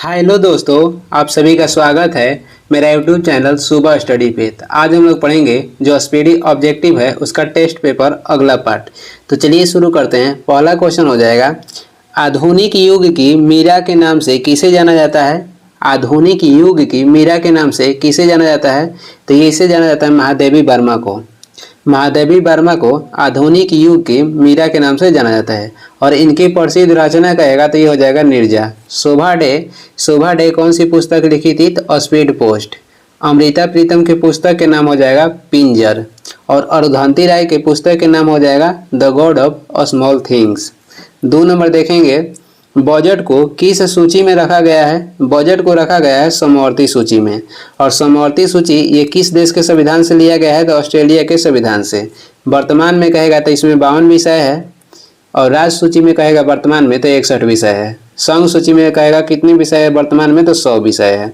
Hello दोस्तों, आप सभी का स्वागत है मेरा यूट्यूब चैनल सुबह स्टडी पे। तो आज हम लोग पढ़ेंगे जो स्पीडी ऑब्जेक्टिव है उसका टेस्ट पेपर अगला पार्ट। तो चलिए शुरू करते हैं। पहला क्वेश्चन हो जाएगा, आधुनिक युग की मीरा के नाम से किसे जाना जाता है। आधुनिक युग की मीरा के नाम से किसे जाना जाता है। तो ये इसे जाना जाता है महादेवी वर्मा को। महादेवी वर्मा को आधुनिक युग की मीरा के नाम से जाना जाता है। और इनकी प्रसिद्ध रचना कहेगा तो ये हो जाएगा नीरजा। शोभा डे कौन सी पुस्तक लिखी थी। तो स्पीड पोस्ट। अमृता प्रीतम की पुस्तक के नाम हो जाएगा पिंजर। और अरुंधति राय के पुस्तक के नाम हो जाएगा the God of small things. 2 number देखेंगे, बजट को किस सूची में रखा गया है। बजट को रखा गया है समवर्ती सूची में। और समवर्ती सूची ये किस देश के संविधान से लिया गया है। तो ऑस्ट्रेलिया के संविधान से। वर्तमान में कहेगा तो इसमें 52 विषय है। और राज्य सूची में कहेगा वर्तमान में तो 61 विषय है। संघ सूची में कहेगा कितने विषय है वर्तमान में। तो 100 विषय है।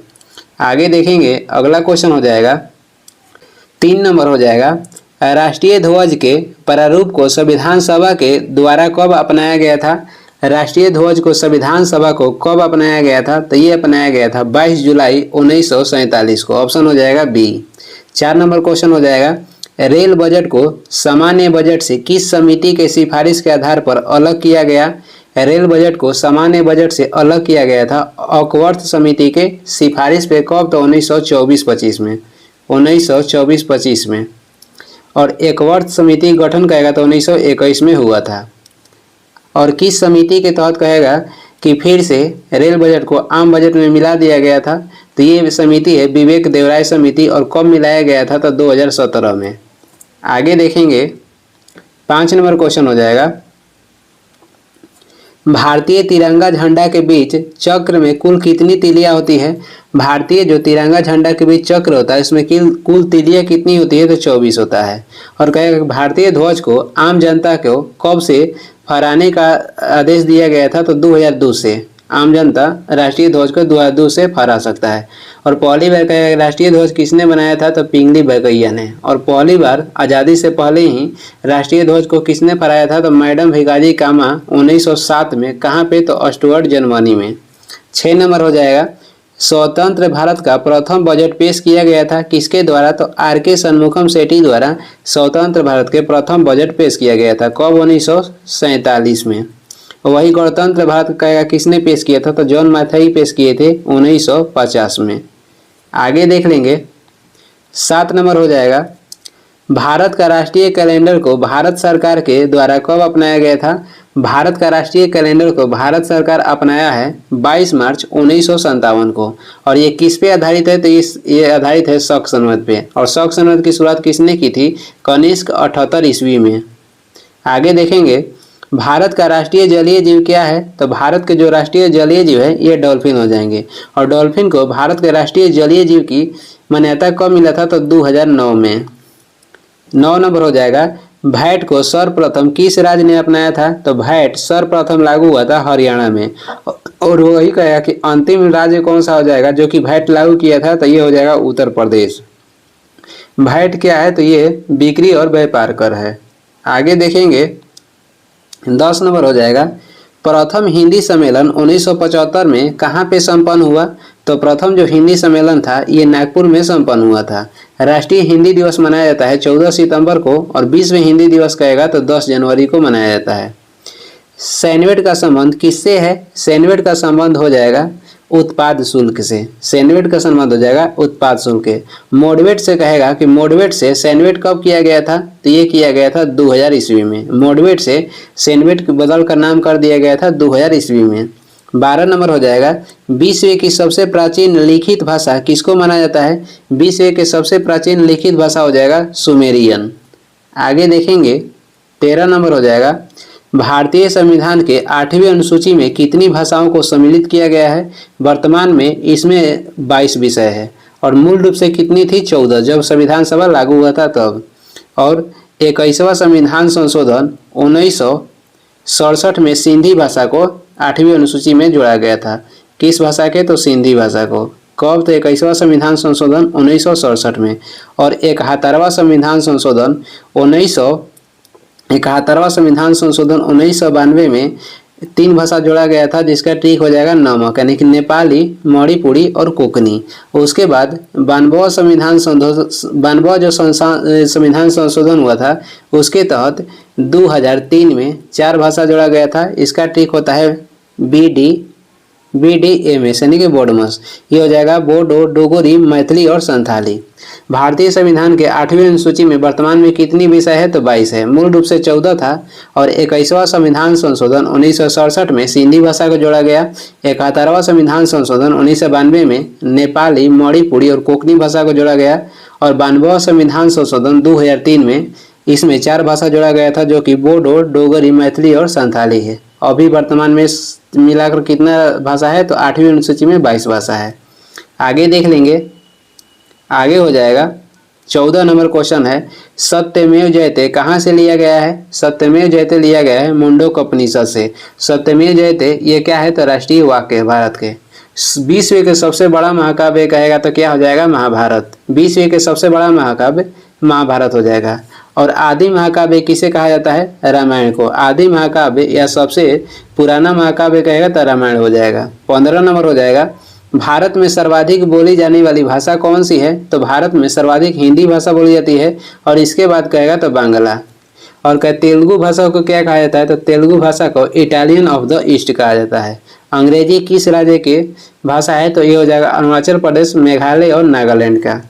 आगे देखेंगे, अगला क्वेश्चन हो जाएगा 3 नंबर हो जाएगा, राष्ट्रीय ध्वज के प्रारूप को संविधान सभा के द्वारा कब अपनाया गया था। राष्ट्रीय ध्वज को संविधान सभा को कब अपनाया गया था। तो ये अपनाया गया था 22 जुलाई 1947 को। ऑप्शन हो जाएगा बी। 4 नंबर क्वेश्चन हो जाएगा, रेल बजट को सामान्य बजट से किस समिति के सिफारिश के आधार पर अलग किया गया। रेल बजट को सामान्य बजट से अलग किया गया था अकवर्थ समिति के सिफारिश पे। कब। तो 1924-25 में। 1924-25 में। और एकवर्थ समिति गठन कहेगा तो 1921 में हुआ था। और किस समिति के तहत कहेगा कि फिर से रेल बजट को आम बजट में मिला दिया गया था। तो ये समिति है विवेक देवराय समिति। और कब मिलाया गया था। तो 2017 में। आगे देखेंगे, 5 नंबर क्वेश्चन हो जाएगा, भारतीय तिरंगा झंडा के बीच चक्र में कुल कितनी तीलियां होती है। भारतीय जो तिरंगा झंडा के बीच चक्र होता है इसमें कुल तीलियां कितनी होती है। तो 24 होता है। और कहेगा भारतीय ध्वज को आम जनता को कब से फहराने का आदेश दिया गया था। तो 2002 से। आम जनता राष्ट्रीय ध्वज को 2002 से फहरा सकता है। और पहली बार कहेगा राष्ट्रीय ध्वज किसने बनाया था। तो पिंगली बरगइया ने। और पहली बार आज़ादी से पहले ही राष्ट्रीय ध्वज को किसने फहराया था। तो मैडम भिकाजी कामा 1907 में। कहाँ पे। तो स्टुअर्ट जर्मनी में। 6 नंबर हो जाएगा, स्वतंत्र भारत का प्रथम बजट पेश किया गया था किसके द्वारा। तो आर.के. शनमुखम सेठी द्वारा स्वतंत्र भारत के प्रथम बजट पेश किया गया था। कब। 1947 में। वही गणतंत्र भारत का किसने पेश किया था। तो जॉन मैथाई पेश किए थे 1950 में। आगे देख लेंगे, 7 नंबर हो जाएगा, भारत का राष्ट्रीय कैलेंडर को भारत सरकार के द्वारा कब अपनाया गया था। भारत का राष्ट्रीय कैलेंडर को भारत सरकार अपनाया है 22 मार्च 1957 को। और ये किस पे आधारित है। तो ये आधारित है शक संवत पे। और शक संवत की शुरुआत किसने की थी। कनिष्क 78 ईस्वी में। आगे देखेंगे, भारत का राष्ट्रीय जलीय जीव क्या है। तो भारत के जो राष्ट्रीय जलीय जीव है ये डॉल्फिन हो जाएंगे। और डॉल्फिन को भारत के राष्ट्रीय जलीय जीव की मान्यता कब मिला था। तो 2009 में। 9 नंबर हो जाएगा, वैट को सर्वप्रथम किस राज्य ने अपनाया था। तो वैट सर्वप्रथम लागू हुआ था हरियाणा में। और वही कहेगा कि अंतिम राज्य कौन सा हो जाएगा जो कि वैट लागू किया था। तो ये हो जाएगा उत्तर प्रदेश। वैट क्या है। तो ये बिक्री और व्यापार कर है। आगे देखेंगे, 10 नंबर हो जाएगा, प्रथम हिंदी सम्मेलन 1975 में कहाँ पे संपन्न हुआ। तो प्रथम जो हिंदी सम्मेलन था ये नागपुर में संपन्न हुआ था। राष्ट्रीय हिंदी दिवस मनाया जाता है 14 सितंबर को। और विश्व हिंदी दिवस कहेगा तो 10 जनवरी को मनाया जाता है। सैनवेट का संबंध किससे है। सैनवेट का संबंध हो जाएगा उत्पाद शुल्क से। सैनवेट का संबंध हो जाएगा उत्पाद शुल्क के। मोडवेट से कहेगा कि मोडवेट से सैनवेट कब किया गया था। तो ये किया गया था 2000 ईस्वी में। मोडवेट से सैनवेट बदल कर नाम कर दिया गया था 2000 ईस्वी में। 12 नंबर हो जाएगा, विश्व की सबसे प्राचीन लिखित भाषा किसको माना जाता है। विश्व के सबसे प्राचीन लिखित भाषा हो जाएगा सुमेरियन। आगे देखेंगे, 13 नंबर हो जाएगा, भारतीय संविधान के 8वीं अनुसूची में कितनी भाषाओं को सम्मिलित किया गया है। वर्तमान में इसमें 22 विषय है। और मूल रूप से कितनी थी 14 जब संविधान सभा लागू हुआ था तब। और 21वां संविधान संशोधन 1967 में सिंधी भाषा को 8वीं अनुसूची में जोड़ा गया था। किस भाषा के। तो सिंधी भाषा को। कब। तो 21वां संविधान संशोधन 1967 में। और 71वां संविधान संशोधन 1992 में तीन भाषा जोड़ा गया था, जिसका ट्रिक हो जाएगा नमक, यानी कि नेपाली, मणिपुरी और कोंकणी। उसके बाद 92वां संविधान संशोधन हुआ था, उसके तहत 2003 में 4 भाषा जोड़ा गया था। इसका ट्रिक होता है BDMS यानी कि बोडमस। ये हो जाएगा बोडो, डोगरी, मैथिली और संथाली। भारतीय संविधान के 8वीं अनुसूची में वर्तमान में कितनी विषय है? तो 22 है। मूल रूप से 14 था और 21वां संविधान संशोधन 1967 में सिंधी भाषा को जोड़ा गया। 71वां संविधान संशोधन 1992 में नेपाली, मणिपुरी और कोंकणी भाषा को जोड़ा गया और 92वां संविधान संशोधन 2003 में इसमें 4 भाषा जोड़ा गया था, जो कि बोडो, डोगरी, मैथिली और संथाली है। अभी वर्तमान में मिलाकर कितना भाषा है? तो 8वीं अनुसूची में 22 भाषा है। आगे देख लेंगे, आगे हो जाएगा 14 नंबर क्वेश्चन है, सत्यमेव जयते कहाँ से लिया गया है? सत्यमेव जयते लिया गया है मुंडकोपनिषद से। सत्यमेव जयते ये क्या है? तो राष्ट्रीय वाक्य है भारत के। विश्व के सबसे बड़ा महाकाव्य कहेगा तो क्या हो जाएगा? महाभारत। विश्व के सबसे बड़ा महाकाव्य महाभारत हो जाएगा। और आदि महाकाव्य किसे कहा जाता है? रामायण को। आदि महाकाव्य या सबसे पुराना महाकाव्य कहेगा तो रामायण हो जाएगा। 15 नंबर हो जाएगा, भारत में सर्वाधिक बोली जाने वाली भाषा कौन सी है? तो भारत में सर्वाधिक हिंदी भाषा बोली जाती है और इसके बाद कहेगा तो बांग्ला। और क्या तेलुगु भाषा को क्या कहा जाता है? तो तेलुगु भाषा को इटालियन ऑफ द ईस्ट कहा जाता है। अंग्रेजी किस राज्य की भाषा है? तो ये हो जाएगा अरुणाचल प्रदेश, मेघालय और नागालैंड का।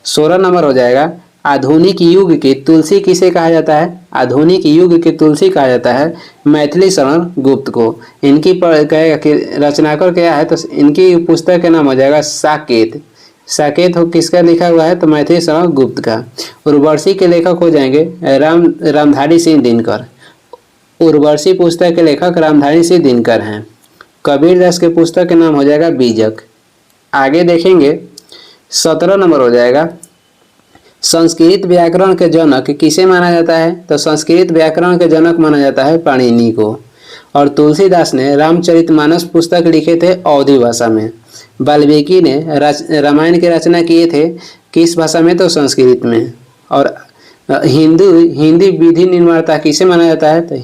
16 नंबर हो जाएगा, आधुनिक युग की तुलसी किसे कहा जाता है? आधुनिक युग की तुलसी कहा जाता है मैथिली शरण गुप्त को। इनकी कहेगा कि रचनाकार क्या है? तो इनकी पुस्तक का नाम हो जाएगा साकेत। साकेत हो किसका लिखा हुआ है? तो मैथिली शरण गुप्त का। उर्वशी के लेखक हो जाएंगे रामधारी सिंह दिनकर। उर्वशी पुस्तक के लेखक रामधारी सिंह दिनकर हैं। कबीरदास के पुस्तक के नाम हो जाएगा बीजक। आगे देखेंगे 17 नंबर हो जाएगा, संस्कृत व्याकरण के जनक किसे माना जाता है? तो संस्कृत व्याकरण के जनक माना जाता है पाणिनि को। और तुलसीदास ने रामचरितमानस पुस्तक लिखे थे अवधी भाषा में। वाल्मीकि ने रामायण की रचना किए थे किस भाषा में? तो संस्कृत में। और हिंदी विधि निर्माता किसे माना जाता है? तो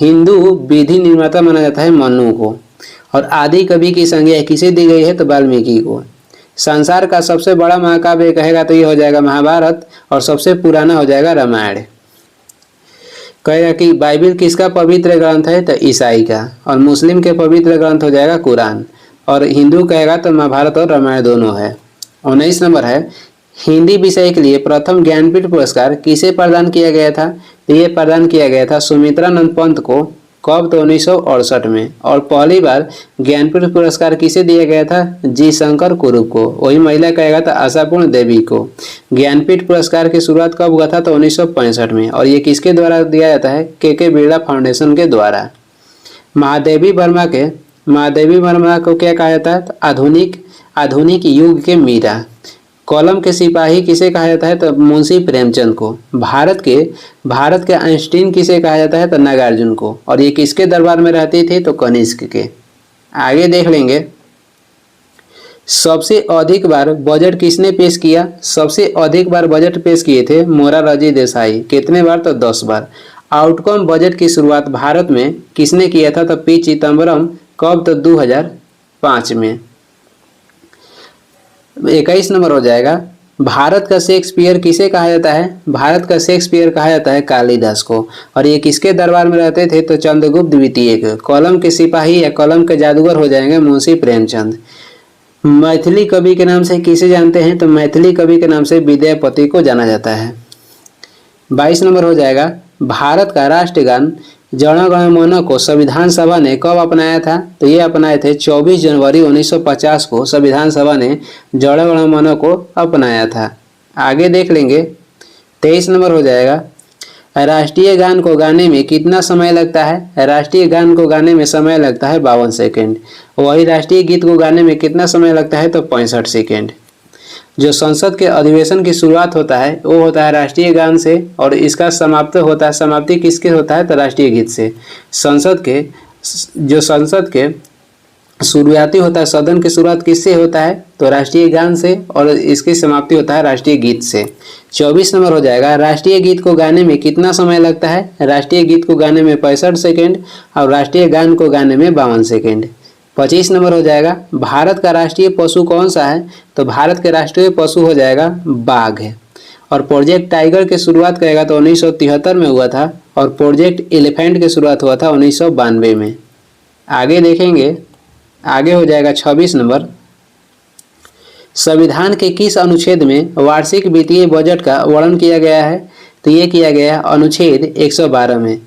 हिंदू विधि निर्माता माना जाता है मनु को। और आदि कवि की संज्ञा किसे दी गई है? तो वाल्मीकि को। संसार का सबसे बड़ा महाकाव्य कहेगा तो ये हो जाएगा महाभारत और सबसे पुराना हो जाएगा रामायण। कहेगा कि बाइबिल किसका पवित्र ग्रंथ है? तो ईसाई का। और मुस्लिम के पवित्र ग्रंथ हो जाएगा कुरान। और हिंदू कहेगा तो महाभारत और रामायण दोनों है। 19 नंबर है, हिंदी विषय के लिए प्रथम ज्ञानपीठ पुरस्कार किसे प्रदान किया गया था? तो ये प्रदान किया गया था सुमित्रानंद पंत को। कब? तो 1968 में। और पहली बार ज्ञानपीठ पुरस्कार किसे दिया गया था? जी शंकर कुरूप को। वही महिला कहेगा तो आशापूर्ण देवी को। ज्ञानपीठ पुरस्कार की शुरुआत कब हुआ था? तो 1965 में। और ये किसके द्वारा दिया जाता है? के बिरला फाउंडेशन के द्वारा। महादेवी वर्मा को क्या कहा जाता है? तो आधुनिक युग के मीरा। कॉलम के सिपाही किसे कहा जाता है? तो मुंशी प्रेमचंद को। भारत के आइंस्टीन किसे कहा जाता है? तो नागार्जुन को। और ये किसके दरबार में रहती थी? तो कनिष्क के। आगे देख लेंगे, सबसे अधिक बार बजट किसने पेश किया? सबसे अधिक बार बजट पेश किए थे मोरारजी देसाई। कितने बार? तो 10 बार। आउटकम बजट की शुरुआत भारत में किसने किया था? तो पी चिदम्बरम। कब? तो 2005 में। 21 नंबर हो जाएगा, भारत का शेक्सपियर किसे कहा जाता है? भारत का शेक्सपियर कहा जाता है कालिदास को। और ये किसके दरबार में रहते थे? तो चंद्रगुप्त द्वितीय के। कलम के सिपाही या कलम के जादूगर हो जाएंगे मुंशी प्रेमचंद। मैथिली कवि के नाम से किसे जानते हैं? तो मैथिली कवि के नाम से विद्यापति को जाना जाता है। 22 नंबर हो जाएगा, भारत का राष्ट्रगान जन गण मन को संविधान सभा ने कब अपनाया था? तो ये अपनाए थे 24 जनवरी 1950 को संविधान सभा ने जन गण मन को अपनाया था। आगे देख लेंगे, 23 नंबर हो जाएगा, राष्ट्रीय गान को गाने में कितना समय लगता है? राष्ट्रीय गान को गाने में समय लगता है 52 सेकेंड। वही राष्ट्रीय गीत को गाने में कितना समय लगता है? तो 65 सेकेंड। जो संसद के अधिवेशन की शुरुआत होता है वो होता है राष्ट्रीय गान से और इसका समाप्ति किसके होता है? तो राष्ट्रीय गीत से। संसद के शुरुआती होता है, सदन की शुरुआत किससे होता है? तो राष्ट्रीय गान से, और इसकी समाप्ति होता है राष्ट्रीय गीत से। 24 नंबर हो जाएगा, राष्ट्रीय गीत को गाने में कितना समय लगता है? राष्ट्रीय गीत को गाने में 65 सेकेंड और राष्ट्रीय गान को गाने में 52 सेकेंड। 25 नंबर हो जाएगा, भारत का राष्ट्रीय पशु कौन सा है? तो भारत के राष्ट्रीय पशु हो जाएगा बाघ है। और प्रोजेक्ट टाइगर की शुरुआत करेगा तो 1973 में हुआ था, और प्रोजेक्ट एलिफेंट की शुरुआत हुआ था 1992 में। आगे देखेंगे, आगे हो जाएगा 26 नंबर, संविधान के किस अनुच्छेद में वार्षिक वित्तीय बजट का वर्णन किया गया है? तो ये किया गया है अनुच्छेद 112 में।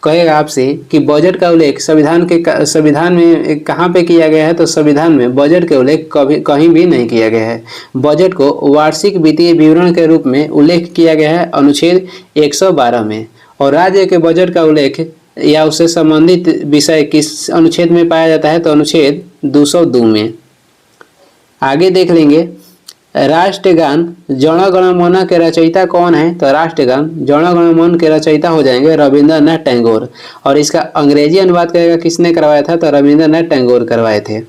कहेगा आपसे कि बजट का उल्लेख संविधान में कहाँ पे किया गया है? तो संविधान में बजट के उल्लेख कभी कहीं भी नहीं किया गया है। बजट को वार्षिक वित्तीय विवरण के रूप में उल्लेख किया गया है अनुच्छेद 112 में। और राज्य के बजट का उल्लेख या उससे संबंधित विषय किस अनुच्छेद में पाया जाता है? तो अनुच्छेद 202 में। आगे देख लेंगे, राष्ट्रगान जन गण मन के रचयिता कौन है? तो राष्ट्रगान जन गण मन के रचयिता हो जाएंगे रविंद्रनाथ टैगोर। और इसका अंग्रेजी अनुवाद करेगा किसने करवाया था? तो रविंद्रनाथ टैगोर करवाए थे।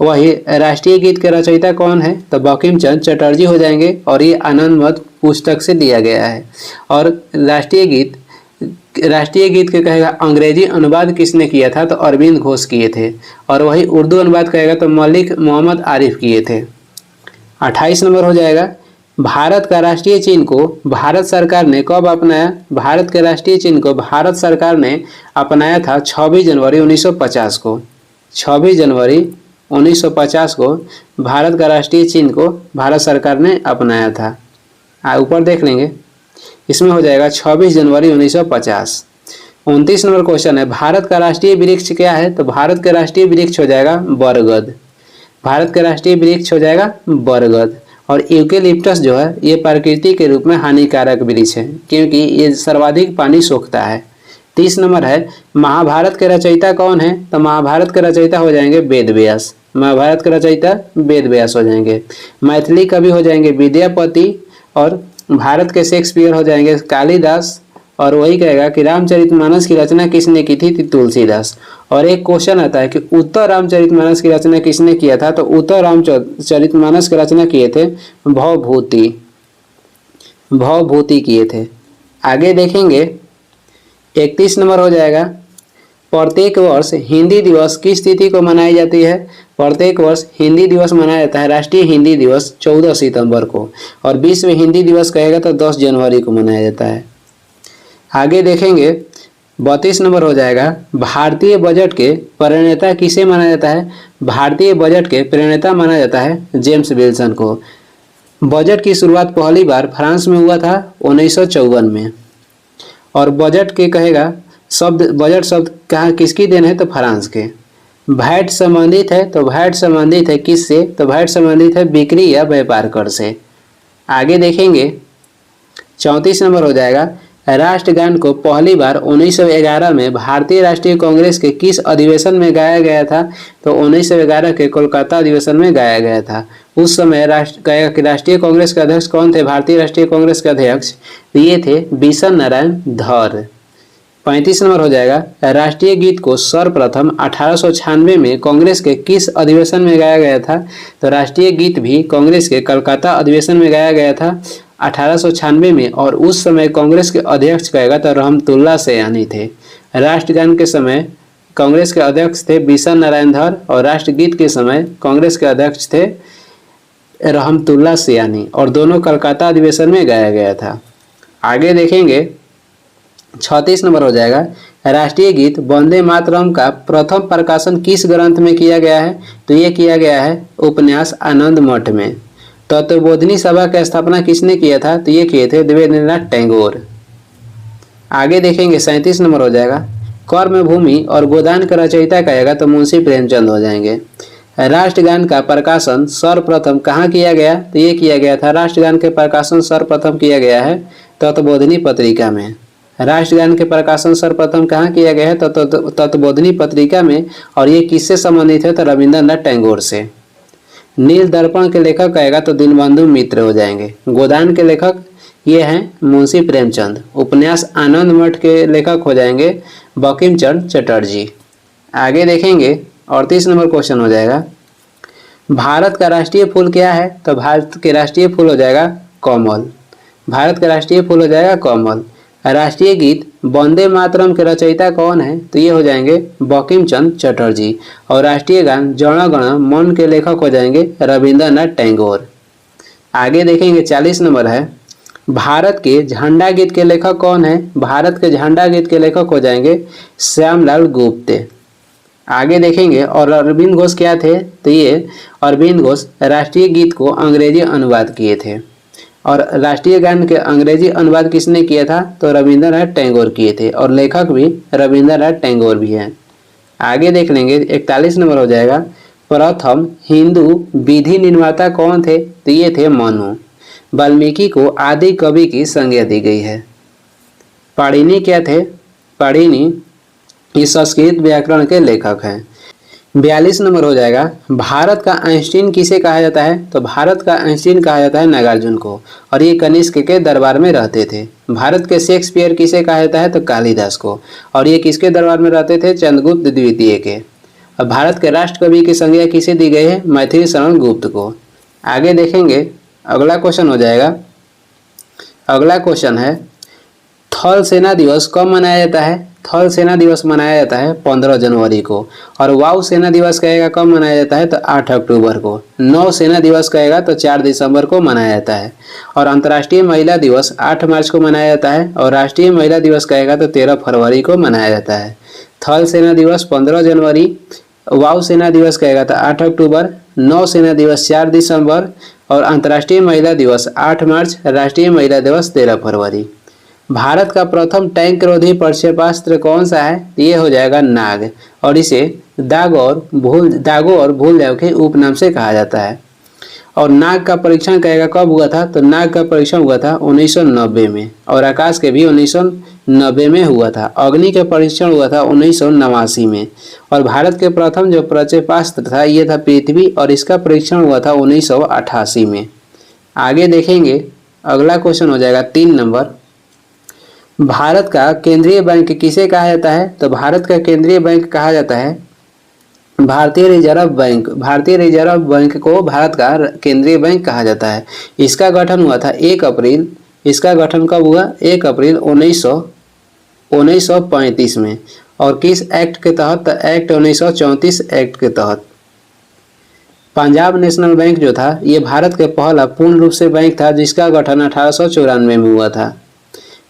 वही राष्ट्रीय गीत के रचयिता कौन है? तो बंकिम चंद्र चटर्जी हो जाएंगे, और ये आनंद मठ पुस्तक से लिया गया है। और राष्ट्रीय गीत के कहेगा अंग्रेजी अनुवाद किसने किया था? तो अरविंद घोष किए थे। और वही उर्दू अनुवाद कहेगा तो मलिक मोहम्मद आरिफ किए थे। 28 नंबर हो जाएगा, भारत का राष्ट्रीय चिन्ह को भारत सरकार ने कब अपनाया? भारत के राष्ट्रीय चिन्ह को भारत सरकार ने अपनाया था 26 जनवरी 1950 को। 26 जनवरी 1950 को भारत का राष्ट्रीय चिन्ह को भारत सरकार ने अपनाया था। ऊपर देख लेंगे, इसमें हो जाएगा 26 जनवरी 1950। 29 नंबर क्वेश्चन है, भारत का राष्ट्रीय वृक्ष क्या है? तो भारत का राष्ट्रीय वृक्ष हो जाएगा बरगद। भारत का राष्ट्रीय वृक्ष हो जाएगा बरगद। और यूकेलिप्टस जो है ये प्रकृति के रूप में हानिकारक वृक्ष है, क्योंकि ये सर्वाधिक पानी सोखता है। 30 नंबर है, महाभारत के रचयिता कौन है? तो महाभारत के रचयिता हो जाएंगे वेद व्यास। महाभारत के रचयिता वेद व्यास हो जाएंगे। मैथिली कवि हो जाएंगे विद्यापति। और भारत के शेक्सपियर हो जाएंगे कालिदास। और वही कहेगा कि रामचरितमानस की रचना किसने की थी? तुलसीदास। और एक क्वेश्चन आता है कि उत्तर रामचरितमानस की रचना किसने किया था? तो उत्तर रामचरितमानस की रचना किए थे भवभूति किए थे। आगे देखेंगे, 31 नंबर हो जाएगा, प्रत्येक वर्ष हिंदी दिवस किस तिथि को मनाई जाती है? प्रत्येक वर्ष हिंदी दिवस मनाया जाता है, राष्ट्रीय हिंदी दिवस 14 सितंबर को। और विश्व हिंदी दिवस कहेगा तो 10 जनवरी को मनाया जाता है। आगे देखेंगे, 32 नंबर हो जाएगा, भारतीय बजट के प्रणेता किसे माना जाता है? भारतीय बजट के प्रणेता माना जाता है जेम्स विल्सन को। बजट की शुरुआत पहली बार फ्रांस में हुआ था 1954 में। और बजट के कहेगा बजट शब्द कहाँ किसकी देन है? तो फ्रांस के। वैट संबंधित है, तो वैट संबंधित है किससे? तो वैट संबंधित है बिक्री या व्यापार कर से। आगे देखेंगे, 34 नंबर हो जाएगा, राष्ट्रगान को पहली बार 1911 में भारतीय राष्ट्रीय कांग्रेस के किस अधिवेशन में गाया गया था? तो 1911 के कोलकाता अधिवेशन में गाया गया था। उस समय राष्ट्रीय कांग्रेस के अध्यक्ष कौन थे? भारतीय राष्ट्रीय कांग्रेस के अध्यक्ष ये थे बिशन नारायण धर। 35 नंबर हो जाएगा, राष्ट्रीय गीत को सर्वप्रथम 1896 में कांग्रेस के किस अधिवेशन में गाया गया था? तो राष्ट्रीय गीत भी कांग्रेस के कलकत्ता अधिवेशन में गाया गया था 1896 में। और उस समय कांग्रेस के अध्यक्ष कहेगा तो रहमतुल्लाह सैयानी थे। राष्ट्रगान के समय कांग्रेस के अध्यक्ष थे बिशन नारायण धर, और राष्ट्रगीत के समय कांग्रेस के अध्यक्ष थे रहमतुल्लाह सैयानी, और दोनों कलकत्ता अधिवेशन में गाया गया था। आगे देखेंगे, 36 नंबर हो जाएगा, राष्ट्रीय गीत वंदे मातरम का प्रथम प्रकाशन किस ग्रंथ में किया गया है? तो ये किया गया है उपन्यास आनंद मठ में। तत्वबोधिनी सभा की स्थापना किसने किया था? तो ये किए थे देवेंद्रनाथ टैगोर। आगे देखेंगे, 37 नंबर हो जाएगा, कर्मभूमि और गोदान का रचयिता कहेगा तो मुंशी प्रेमचंद हो जाएंगे। राष्ट्रगान का प्रकाशन सर्वप्रथम कहाँ किया गया? तो ये किया गया था, राष्ट्रगान के प्रकाशन सर्वप्रथम किया गया है तत्वबोधिनी पत्रिका में। राष्ट्रगान के प्रकाशन सर्वप्रथम कहाँ किया गया है? तो तत्वबोधिनी पत्रिका में। और ये किससे संबंधित है? तो रविंद्रनाथ टैगोर से। नील दर्पण के लेखक कहेगा तो दीनबंधु मित्र हो जाएंगे। गोदान के लेखक ये हैं मुंशी प्रेमचंद। उपन्यास आनंद मठ के लेखक हो जाएंगे बंकिम चंद्र चटर्जी। आगे देखेंगे, 38 नंबर क्वेश्चन हो जाएगा, भारत का राष्ट्रीय फूल क्या है? तो भारत के राष्ट्रीय फूल हो जाएगा कमल। भारत का राष्ट्रीय फूल हो जाएगा कमल। राष्ट्रीय गीत वंदे मातरम के रचयिता कौन है? तो ये हो जाएंगे बंकिम चंद्र चटर्जी। और राष्ट्रीय गान जन गण मन के लेखक हो जाएंगे रविंद्रनाथ टैगोर। आगे देखेंगे 40 नंबर है, भारत के झंडा गीत के लेखक कौन है? भारत के झंडा गीत के लेखक हो जाएंगे श्यामलाल गुप्ते। आगे देखेंगे और अरविंद घोष क्या थे? तो ये अरविंद घोष राष्ट्रीय गीत को अंग्रेजी अनुवाद किए थे। और राष्ट्रीय गान के अंग्रेजी अनुवाद किसने किया था? तो रविंद्रनाथ टैगोर किए थे। और लेखक भी रविंद्रनाथ टैगोर भी हैं। आगे देख लेंगे 41 नंबर हो जाएगा, प्रथम हिंदू विधि निर्माता कौन थे? तो ये थे मनु। वाल्मीकि को आदि कवि की संज्ञा दी गई है। पाणिनि क्या थे? पाणिनि ये संस्कृत व्याकरण के लेखक हैं। 42 नंबर हो जाएगा, भारत का आइंस्टीन किसे कहा जाता है? तो भारत का आइंस्टीन कहा जाता है नागार्जुन को। और ये कनिष्क के दरबार में रहते थे। भारत के शेक्सपियर किसे कहा जाता है? तो कालिदास को। और ये किसके दरबार में रहते थे? चंद्रगुप्त द्वितीय के। और भारत के राष्ट्र कवि की संज्ञा किसे दी गई है? मैथिली शरण गुप्त को। आगे देखेंगे अगला क्वेश्चन हो जाएगा, अगला क्वेश्चन है, थल सेना दिवस कब मनाया जाता है? थल सेना दिवस मनाया जाता है 15 जनवरी को। और वायु सेना दिवस कहेगा कब मनाया जाता है? तो 8 अक्टूबर को। नौ सेना दिवस कहेगा तो 4 दिसंबर को मनाया जाता है। और अंतर्राष्ट्रीय महिला दिवस 8 मार्च को मनाया जाता है। और राष्ट्रीय महिला दिवस कहेगा तो 13 फरवरी को मनाया जाता है। थल सेना दिवस 15 जनवरी, वायु सेना दिवस कहेगा तो 8 अक्टूबर, नौ सेना दिवस 4 दिसंबर और अंतर्राष्ट्रीय महिला दिवस 8 मार्च, राष्ट्रीय महिला दिवस 13 फरवरी। भारत का प्रथम टैंक रोधी प्रक्षेपास्त्र कौन सा है? ये हो जाएगा नाग। और इसे दागो और भूलदेव के उपनाम से कहा जाता है। और नाग का परीक्षण कहेगा कब हुआ था? तो नाग का परीक्षण हुआ था 1990 में। और आकाश के भी 1990 में हुआ था। अग्नि का परीक्षण हुआ था 1989 में। और भारत के प्रथम जो प्रक्षेपास्त्र था ये था पृथ्वी और इसका परीक्षण हुआ था 1988 में। आगे देखेंगे अगला क्वेश्चन हो जाएगा 3 नंबर, भारत का केंद्रीय बैंक किसे कहा जाता है? तो भारत का केंद्रीय बैंक कहा जाता है भारतीय रिजर्व बैंक। भारतीय रिजर्व बैंक को भारत का केंद्रीय बैंक कहा जाता है। इसका गठन हुआ था 1 अप्रैल, इसका गठन कब हुआ? 1 अप्रैल 1935 में। और किस एक्ट के तहत? एक्ट 1934 एक्ट के तहत। पंजाब नेशनल बैंक जो था ये भारत के पहला पूर्ण रूप से बैंक था जिसका गठन 1894 में हुआ था।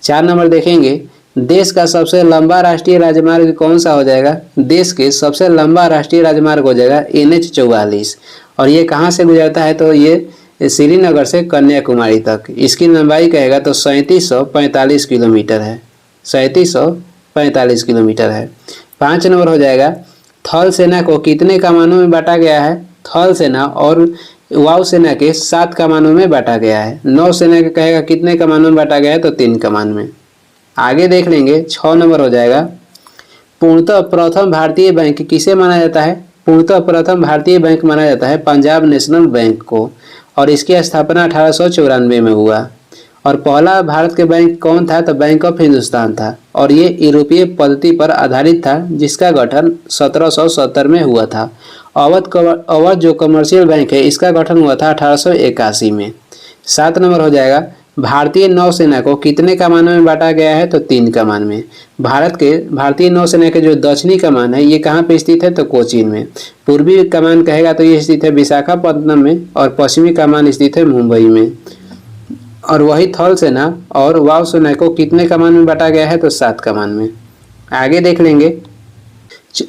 4 नंबर देखेंगे, देश का सबसे लंबा राष्ट्रीय राजमार्ग कौन सा हो जाएगा? देश के सबसे लंबा राष्ट्रीय राजमार्ग हो जाएगा NH 44। और ये कहाँ से गुजरता है? तो ये श्रीनगर से कन्याकुमारी तक। इसकी लंबाई कहेगा तो 3745 किलोमीटर है। 3745 किलोमीटर है। 5 नंबर हो जाएगा, थल सेना को कितने कमानों में बांटा गया है? थल सेना और वायु सेना के 7 कमानों में बांटा गया है। नौ सेना के कहेगा कितने कमानों में बांटा गया है? तो 3 कमान में। आगे देख लेंगे 6 नंबर हो जाएगा, पूर्णतः प्रथम भारतीय बैंक किसे माना जाता है? पूर्णतः प्रथम भारतीय बैंक माना जाता है पंजाब नेशनल बैंक को। और इसकी स्थापना 1894 में हुआ। और पहला भारत के बैंक कौन था? तो बैंक ऑफ हिंदुस्तान था। और ये यूरोपीय पद्धति पर आधारित था जिसका गठन 1770 में हुआ था। अवध जो कमर्शियल बैंक है इसका गठन हुआ था 1881 में। 7 नंबर हो जाएगा, भारतीय नौसेना को कितने कमानों में बांटा गया है? तो 3 कमान में। भारतीय नौसेना के जो दक्षिणी कमान है ये कहाँ पे स्थित है? तो कोचीन में। पूर्वी कमान कहेगा तो ये स्थित है विशाखापट्टनम में। और पश्चिमी कमान स्थित है मुंबई में। और वही थल सेना और वायु सेना को कितने कमान में बांटा गया है? तो 7 कमान में। आगे देख लेंगे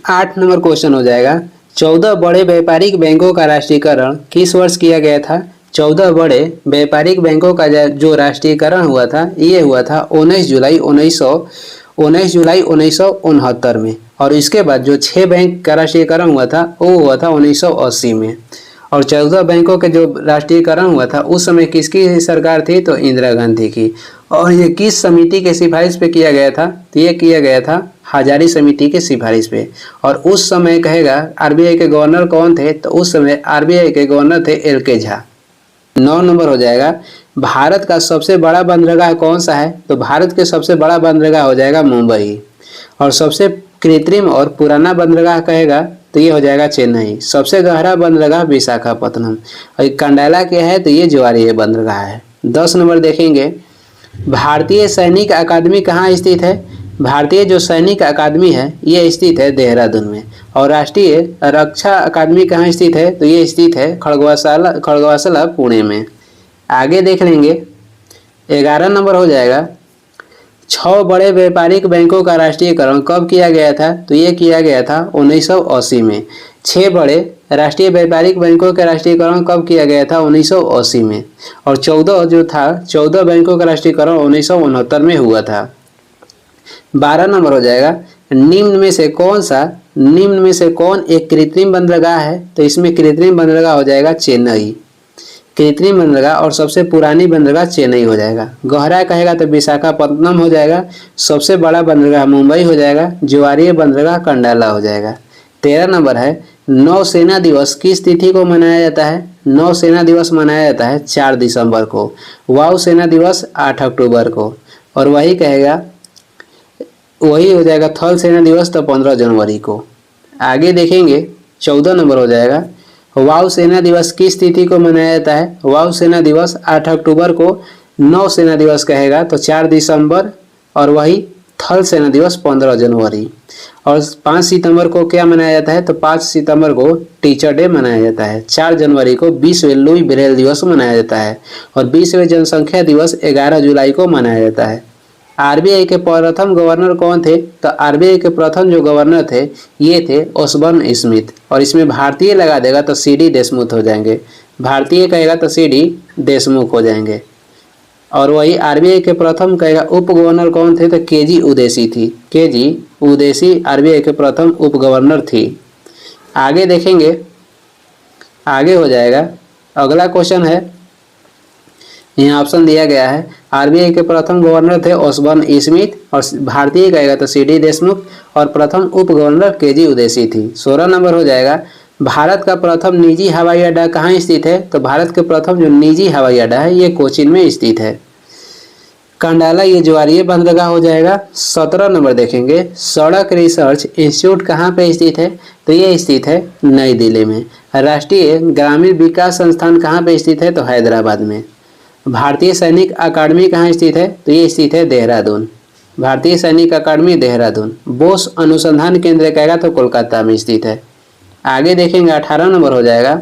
8 नंबर क्वेश्चन हो जाएगा, 14 बड़े व्यापारिक बैंकों का राष्ट्रीयकरण किस वर्ष किया गया था? 14 बड़े व्यापारिक बैंकों का जो राष्ट्रीयकरण हुआ था ये हुआ था 19 जुलाई 1969 में। और इसके बाद जो 6 बैंक का राष्ट्रीयकरण हुआ था वो हुआ था 1980 में। और 14 बैंकों के जो राष्ट्रीयकरण हुआ था उस समय किसकी सरकार थी? तो इंदिरा गांधी की। और ये किस समिति के सिफारिश पे किया गया था? तो ये किया गया था हजारी समिति के सिफारिश पे। और उस समय कहेगा RBI के गवर्नर कौन थे? तो उस समय RBI के गवर्नर थे LK झा। 9 नंबर हो जाएगा, भारत का सबसे बड़ा बंदरगाह कौन सा है? तो भारत के सबसे बड़ा बंदरगाह हो जाएगा मुंबई। और सबसे कृत्रिम और पुराना बंदरगाह कहेगा तो ये हो जाएगा चेन्नई। सबसे गहरा बंदरगाह विशाखापत्तनम। और कंडाला क्या है, तो ये ज्वारीय बंदरगाह है। 10 नंबर देखेंगे, भारतीय सैनिक अकादमी कहाँ स्थित है। भारतीय जो सैनिक अकादमी है ये स्थित है देहरादून में। और राष्ट्रीय रक्षा अकादमी कहाँ स्थित है, तो ये स्थित है खड़गवासला पुणे में। आगे देख लेंगे, 11 नंबर हो जाएगा, 6 बड़े व्यापारिक बैंकों का राष्ट्रीयकरण कब किया गया था, तो ये किया गया था 1980 में। 6 बड़े राष्ट्रीय व्यापारिक बैंकों का राष्ट्रीयकरण कब किया गया था, 1980 में। और 14 जो था, 14 बैंकों का राष्ट्रीयकरण 1969 में हुआ था। 12 नंबर हो जाएगा, निम्न में से कौन एक कृत्रिम बंदरगाह है, तो इसमें कृत्रिम बंदरगाह हो जाएगा चेन्नई, कृत्रिम बंदरगाह। और सबसे पुरानी बंदरगाह चेन्नई हो जाएगा। गहरा कहेगा तो विशाखापत्तनम हो जाएगा। सबसे बड़ा बंदरगाह मुंबई हो जाएगा। ज्वारीय बंदरगाह कंडाला हो जाएगा। 13 नंबर है, नौसेना दिवस किस तिथि को मनाया जाता है। नौसेना दिवस मनाया जाता है 4 दिसंबर को। वायुसेना दिवस 8 अक्टूबर को। और वही हो जाएगा थल सेना दिवस तो 15 जनवरी को। आगे देखेंगे, 14 नंबर हो जाएगा, वायुसेना दिवस किस तिथि को मनाया जाता है। वायुसेना दिवस 8 अक्टूबर को। नौसेना दिवस कहेगा तो 4 दिसंबर। और वही थल सेना दिवस 15 जनवरी। और 5 सितंबर को क्या मनाया जाता है, तो 5 सितंबर को टीचर डे मनाया जाता है। 4 जनवरी को विश्व लुई ब्रेल दिवस मनाया जाता है। और विश्व जनसंख्या दिवस 11 जुलाई को मनाया जाता है। आरबीआई के प्रथम गवर्नर कौन थे, तो आरबीआई के प्रथम जो गवर्नर थे ये थे ओसबर्न स्मिथ। और इसमें भारतीय लगा देगा तो सीडी देशमुख हो जाएंगे। भारतीय कहेगा तो सीडी देशमुख हो जाएंगे। और वही आरबीआई के प्रथम कहेगा उप गवर्नर कौन थे, तो केजी उदेसी थी। केजी उदेसी आरबीआई के प्रथम उप गवर्नर थी। आगे देखेंगे, आगे हो जाएगा, अगला क्वेश्चन है, यहाँ ऑप्शन दिया गया है। आरबीआई के प्रथम गवर्नर थे ओसबर्न स्मिथ। और भारतीय कहेगा तो सीडी देशमुख। और प्रथम उप गवर्नर केजी उदेसी थी। 16 नंबर हो जाएगा, भारत का प्रथम निजी हवाई अड्डा कहाँ स्थित है, तो भारत के प्रथम जो निजी हवाई अड्डा है ये कोचीन में स्थित है। कंडाला ये ज्वारीय बंदरगाह हो जाएगा। 17 नंबर देखेंगे, सड़क रिसर्च इंस्टीट्यूट कहाँ पे स्थित है, तो ये स्थित है नई दिल्ली में। राष्ट्रीय ग्रामीण विकास संस्थान कहाँ पे स्थित है, तो हैदराबाद में। भारतीय सैनिक अकादमी कहाँ स्थित है, तो ये स्थित है देहरादून। भारतीय सैनिक अकादमी देहरादून। बोस अनुसंधान केंद्र कहेगा तो कोलकाता में स्थित है। आगे देखेंगे, 18 नंबर हो जाएगा,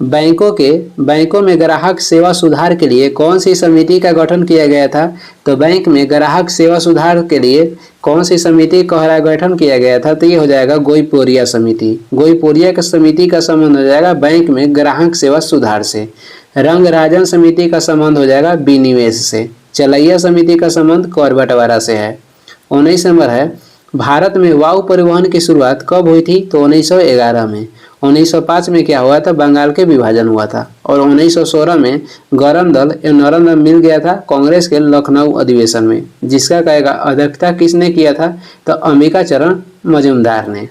बैंकों में ग्राहक सेवा सुधार के लिए कौन सी समिति का गठन किया गया था, तो बैंक में ग्राहक सेवा सुधार के लिए कौन सी समिति का गठन किया गया था, तो ये हो जाएगा गोईपोरिया समिति। गोईपोरिया का समिति का संबंध हो जाएगा बैंक में ग्राहक सेवा सुधार से। रंगराजन समिति का संबंध हो जाएगा विनिवेश से। चलैया समिति का संबंध कर बंटवारा से है। 19 नंबर है, भारत में वायु परिवहन की शुरुआत कब हुई थी, तो 1911 में। 1905 में क्या हुआ था, बंगाल के विभाजन हुआ था। और 1916 में गरम दल एवं नरम दल मिल गया था कांग्रेस के लखनऊ अधिवेशन में, जिसका कहेगा अध्यक्षता किसने किया था, तो अंबिका चरण मजूमदार ने।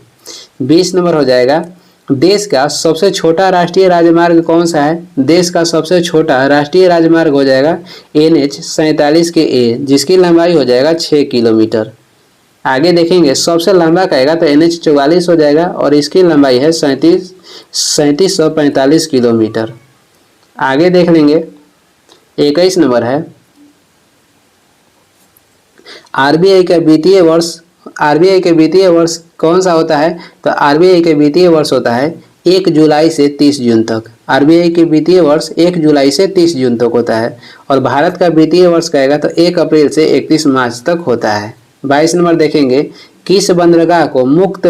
20 नंबर हो जाएगा, देश का सबसे छोटा राष्ट्रीय राजमार्ग कौन सा है। देश का सबसे छोटा राष्ट्रीय राजमार्ग हो जाएगा NH 47 के A, जिसकी लंबाई हो जाएगा 6 किलोमीटर। आगे देखेंगे, सबसे लंबा कहेगा तो NH 44 हो जाएगा और इसकी लंबाई है 3745 किलोमीटर। आगे देख लेंगे, 21 नंबर है, आरबीआई के वित्तीय वर्ष कौन सा होता है, तो आरबीआई के वित्तीय वर्ष होता है 1 जुलाई से 30 जून तक। आरबीआई के वित्तीय वर्ष 1 जुलाई से 30 जून तक होता है। और भारत का वित्तीय वर्ष कहेगा तो 1 अप्रैल से 31 मार्च तक होता है। 22 नंबर देखेंगे, किस बंदरगाह को मुक्त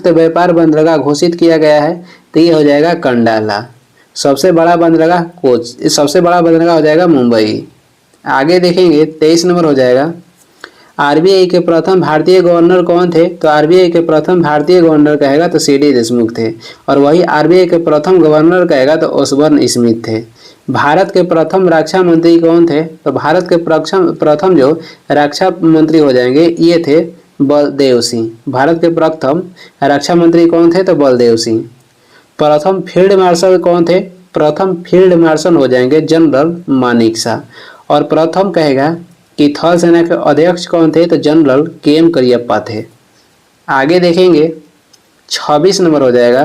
व्यापार बंदरगाह घोषित किया गया है, तो ये हो जाएगा कंडाला। सबसे बड़ा बंदरगाह हो जाएगा मुंबई। आगे देखेंगे, 23 नंबर हो जाएगा, आरबीआई के प्रथम भारतीय गवर्नर कौन थे, तो आरबीआई के प्रथम भारतीय गवर्नर कहेगा तो सीडी देशमुख थे। और वही आरबीआई के प्रथम गवर्नर कहेगा तो ओसबर्न स्मिथ थे। भारत के प्रथम रक्षा मंत्री कौन थे, तो भारत के प्रथम जो रक्षा मंत्री हो जाएंगे ये थे बलदेव सिंह। भारत के प्रथम रक्षा मंत्री कौन थे, तो बलदेव सिंह। प्रथम फील्ड मार्शल कौन थे, प्रथम फील्ड मार्शल हो जाएंगे जनरल मानेकशॉ। और प्रथम कहेगा कि थल सेना के अध्यक्ष कौन थे, तो जनरल KM करियप्पा थे। आगे देखेंगे, 26 नंबर हो जाएगा,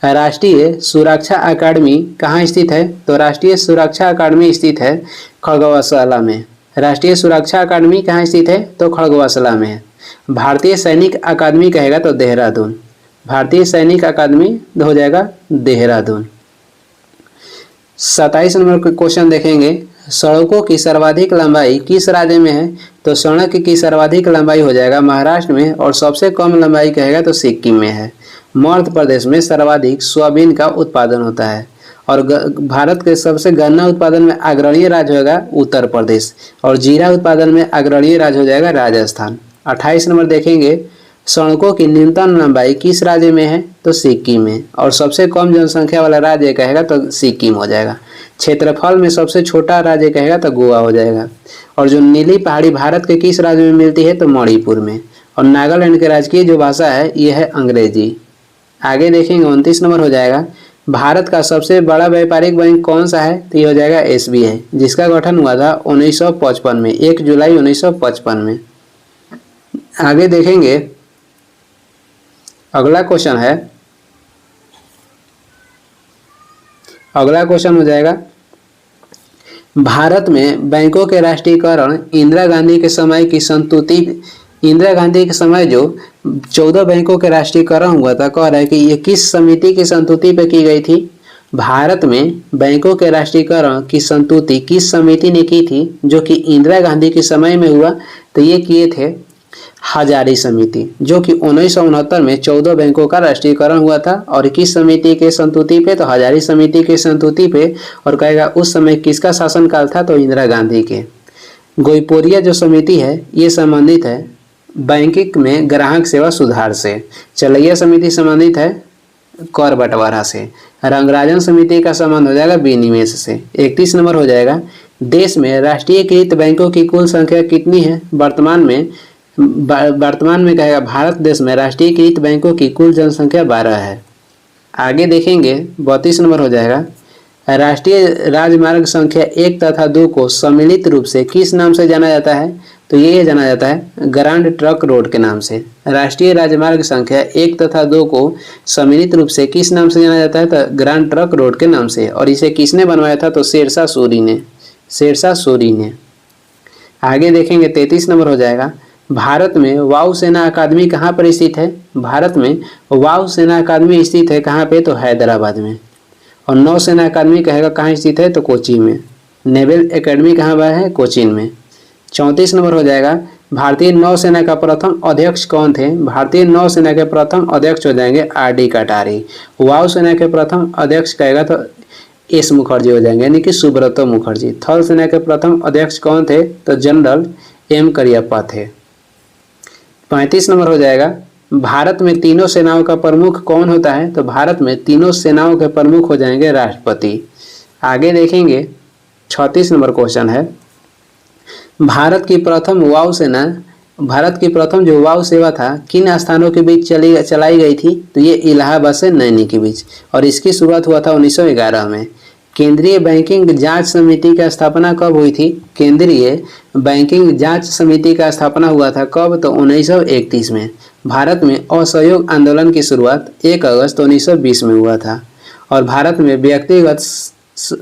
राष्ट्रीय सुरक्षा अकादमी कहाँ स्थित है? तो राष्ट्रीय सुरक्षा अकादमी स्थित है खड़गवासला में। राष्ट्रीय सुरक्षा अकादमी कहाँ स्थित है? तो खड़गवासला में है। भारतीय सैनिक अकादमी कहेगा तो देहरादून। भारतीय सैनिक अकादमी हो जाएगा देहरादून। 27 नंबर का क्वेश्चन देखेंगे, सड़कों की सर्वाधिक लंबाई किस राज्य में है? तो सड़क की सर्वाधिक लंबाई हो जाएगा महाराष्ट्र में, और सबसे कम लंबाई कहेगा तो सिक्किम में है। मध्य प्रदेश में सर्वाधिक सोयाबीन का उत्पादन होता है, और भारत के सबसे गन्ना उत्पादन में अग्रणीय राज्य होगा उत्तर प्रदेश, और जीरा उत्पादन में अग्रणीय राज्य हो जाएगा राजस्थान। 28 नंबर देखेंगे, सड़कों की न्यूनतम लंबाई किस राज्य में है? तो सिक्किम में, और सबसे कम जनसंख्या वाला राज्य कहेगा तो सिक्किम हो जाएगा। क्षेत्रफल में सबसे छोटा राज्य कहेगा तो गोवा हो जाएगा। और जो नीली पहाड़ी भारत के किस राज्य में मिलती है? तो मणिपुर में। और नागालैंड की राजकीय जो भाषा है ये है अंग्रेजी। आगे देखेंगे 29 नंबर हो जाएगा, भारत का सबसे बड़ा व्यापारिक बैंक कौन सा है? तो ये हो जाएगा SBI, जिसका गठन हुआ था 1955 में, 1 जुलाई 1955 में। आगे देखेंगे, अगला क्वेश्चन हो जाएगा, भारत में बैंकों के राष्ट्रीयकरण इंदिरा गांधी के समय जो 14 बैंकों के राष्ट्रीयकरण हुआ था, कह रहा है कि ये किस समिति की संस्तुति पे की गई थी? भारत में बैंकों के राष्ट्रीयकरण की संस्तुति किस समिति ने की थी जो कि इंदिरा गांधी के समय में हुआ? तो ये किए थे हजारी समिति, जो कि 1969 में 14 बैंकों का राष्ट्रीयकरण हुआ था। और किस समिति के संस्तुति पे? तो हजारी समिति के संस्तुति पे। और कहेगा उस समय किसका शासनकाल था? तो इंदिरा गांधी के। गोईपोरिया जो समिति है ये संबंधित है बैंकिंग में ग्राहक सेवा सुधार से। चलैया समिति संबंधित है कर बंटवारा से। रंगराजन समिति का संबंध हो जाएगा विनिवेश से। 31 नंबर हो जाएगा, देश में राष्ट्रीयकृत बैंकों की कुल संख्या कितनी है? वर्तमान में कहेगा भारत देश में राष्ट्रीयकृत बैंकों की कुल जनसंख्या 12 है। आगे देखेंगे 32 नंबर हो जाएगा, राष्ट्रीय राजमार्ग संख्या 1 तथा 2 को सम्मिलित रूप से किस नाम से जाना जाता है? तो ये जाना जाता है ग्रांड ट्रक रोड के नाम से। राष्ट्रीय राजमार्ग संख्या 1 तथा 2 को सम्मिलित रूप से किस नाम से जाना जाता है? तो ग्रांड ट्रक रोड के नाम से। और इसे किसने बनवाया था? तो शेरशाह सूरी ने। आगे देखेंगे 33 नंबर हो जाएगा, भारत में वायुसेना अकादमी कहाँ पर स्थित है? भारत में वायुसेना अकादमी स्थित है कहाँ पे? तो हैदराबाद में। और नौसेना अकादमी कहेगा कहाँ स्थित है? तो कोची में। नेवल एकेडमी कहाँ पर है? कोचीन में। 34 नंबर हो जाएगा, भारतीय नौसेना का प्रथम अध्यक्ष कौन थे? भारतीय नौसेना के प्रथम अध्यक्ष हो जाएंगे RD कटारी। वायुसेना के प्रथम अध्यक्ष कहेगा तो S मुखर्जी हो जाएंगे, यानी कि सुब्रतो मुखर्जी। थल सेना के प्रथम अध्यक्ष कौन थे? तो जनरल M करियप्पा थे। 35 नंबर हो जाएगा, भारत में तीनों सेनाओं का प्रमुख कौन होता है? तो भारत में तीनों सेनाओं के प्रमुख हो जाएंगे राष्ट्रपति। आगे देखेंगे 36 नंबर क्वेश्चन है, भारत की प्रथम जो वायु सेवा था किन स्थानों के बीच चलाई गई थी? तो ये इलाहाबाद से नैनी के बीच, और इसकी शुरुआत हुआ था 1911 में। केंद्रीय बैंकिंग जांच समिति का स्थापना कब हुई थी? केंद्रीय बैंकिंग जांच समिति का स्थापना हुआ था कब? तो 1931 में। भारत में असहयोग आंदोलन की शुरुआत 1 अगस्त 1920 में हुआ था। और भारत में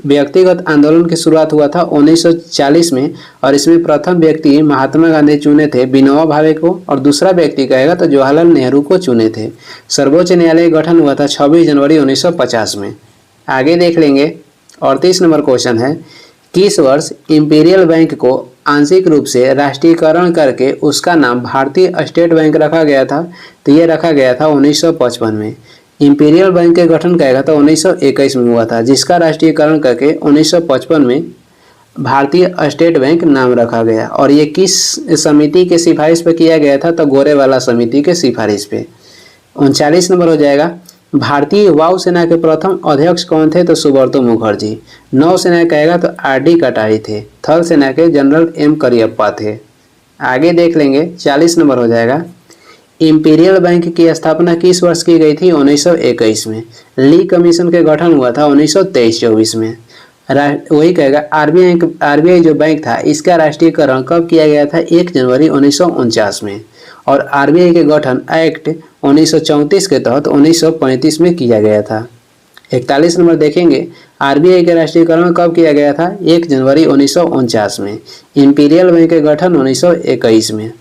व्यक्तिगत आंदोलन की शुरुआत हुआ था 1940 में, और इसमें प्रथम व्यक्ति महात्मा गांधी चुने थे विनोबा भावे को, और दूसरा व्यक्ति कहेगा तो जवाहरलाल नेहरू को चुने थे। सर्वोच्च न्यायालय गठन हुआ था 26 जनवरी 1950 में। आगे देख लेंगे 38 नंबर क्वेश्चन है, किस वर्ष इंपीरियल बैंक को आंशिक रूप से राष्ट्रीयकरण करके उसका नाम भारतीय स्टेट बैंक रखा गया था? तो ये रखा गया था 1955 में। इंपीरियल बैंक के गठन कहेगा तो 1921 में हुआ था, जिसका राष्ट्रीयकरण करके 1955 में भारतीय स्टेट बैंक नाम रखा गया। और ये किस समिति के सिफारिश पे किया गया था? तो गोरेवाला समिति के सिफारिश पे। 39 नंबर हो जाएगा, भारतीय वायुसेना के प्रथम अध्यक्ष कौन थे? तो सुब्रतो मुखर्जी। नौसेना कहेगा तो RD कटारी थे। थल सेना के जनरल M करियप्पा थे। आगे देख लेंगे 40 नंबर हो जाएगा, इंपीरियल बैंक की स्थापना किस वर्ष की गई थी? 1921 में। ली कमीशन के गठन हुआ था 1923-24 में। वही कहेगा RBI जो बैंक था इसका राष्ट्रीयकरण कब किया गया था? 1 जनवरी 1949 में। और RBI के गठन एक्ट 1934 के तहत 1935 में किया गया था। 41 नंबर देखेंगे, आरबीआई का राष्ट्रीयकरण कब किया गया था? 1 जनवरी 1949 में। इंपीरियल बैंक का गठन 1921 में।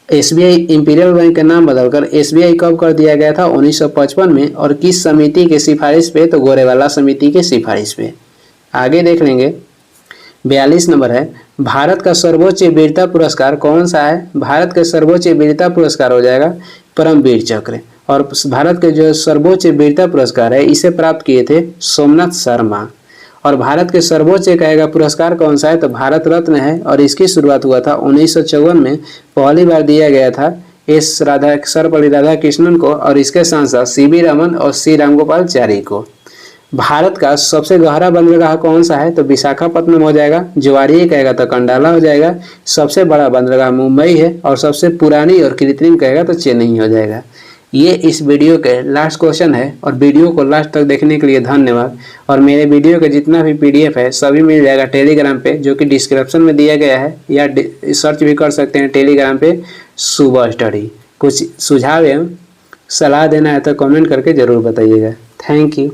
एसबीआई इंपीरियल बैंक का नाम बदलकर एसबीआई कब कर दिया गया था? 1955 में। और किस समिति की सिफारिश पे? तो गोरेवाला समिति की सिफारिश पे। आगे देख लेंगे, 42 नंबर है, भारत का सर्वोच्च वीरता पुरस्कार कौन सा है? भारत का सर्वोच्च वीरता पुरस्कार हो जाएगा परमवीर चक्र। और भारत के जो सर्वोच्च वीरता पुरस्कार है इसे प्राप्त किए थे सोमनाथ शर्मा। और भारत के सर्वोच्च कहेगा पुरस्कार कौन सा है? तो भारत रत्न है। और इसकी शुरुआत हुआ था 1954 में, पहली बार दिया गया था सर्वपल्ली राधाकृष्णन को और इसके सांसद सीवी रमन और सी रामगोपालचारी को। भारत का सबसे गहरा बंदरगाह कौन सा है? तो विशाखापट्टनम हो जाएगा। ज्वारीय कहेगा तो कंडाला हो जाएगा। सबसे बड़ा बंदरगाह मुंबई है। और सबसे पुरानी और कृत्रिम कहेगा तो चेन्नई हो जाएगा। ये इस वीडियो के लास्ट क्वेश्चन है। और वीडियो को लास्ट तक देखने के लिए धन्यवाद। और मेरे वीडियो का जितना भी पीडीएफ है सभी मिल जाएगा टेलीग्राम पे, जो कि डिस्क्रिप्शन में दिया गया है, या सर्च भी कर सकते हैं टेलीग्राम पे सुबह स्टडी। कुछ सुझाव एवं सलाह देना है तो कमेंट करके ज़रूर बताइएगा। Thank you.